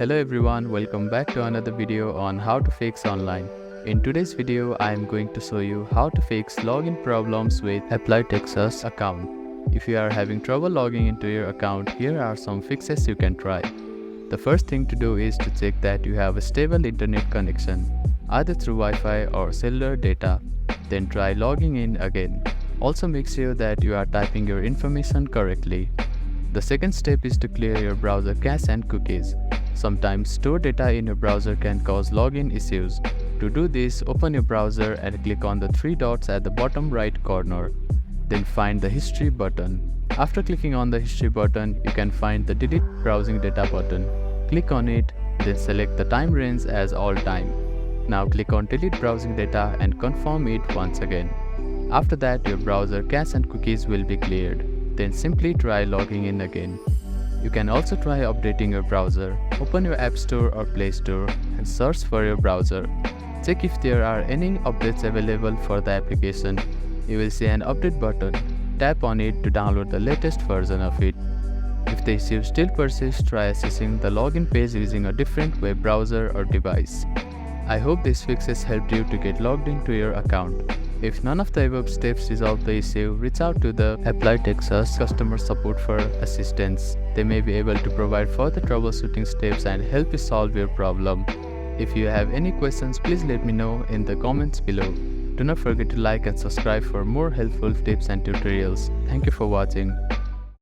Hello everyone, welcome back to another video on how to fix online. In today's video, I am going to show you how to fix login problems with Apply Texas account. If you are having trouble logging into your account, here are some fixes you can try. The first thing to do is to check that you have a stable internet connection, either through Wi-Fi or cellular data. Then try logging in again. Also make sure that you are typing your information correctly. The second step is to clear your browser cache and cookies. Sometimes stored data in your browser can cause login issues. To do this, open your browser and click on the three dots at the bottom right corner. Then find the History button. After clicking on the History button, you can find the Delete Browsing Data button. Click on it, then select the time range as all time. Now click on Delete Browsing Data and confirm it once again. After that, your browser cache and cookies will be cleared. Then simply try logging in again. You can also try updating your browser. Open your App Store or Play Store and search for your browser. Check if there are any updates available for the application. You will see an update button. Tap on it to download the latest version of it. If the issue still persists, try accessing the login page using a different web browser or device. I hope these fixes helped you to get logged into your account. If none of the above steps resolve the issue, reach out to the Apply Texas customer support for assistance. They may be able to provide further troubleshooting steps and help you solve your problem. If you have any questions, please let me know in the comments below. Do not forget to like and subscribe for more helpful tips and tutorials. Thank you for watching.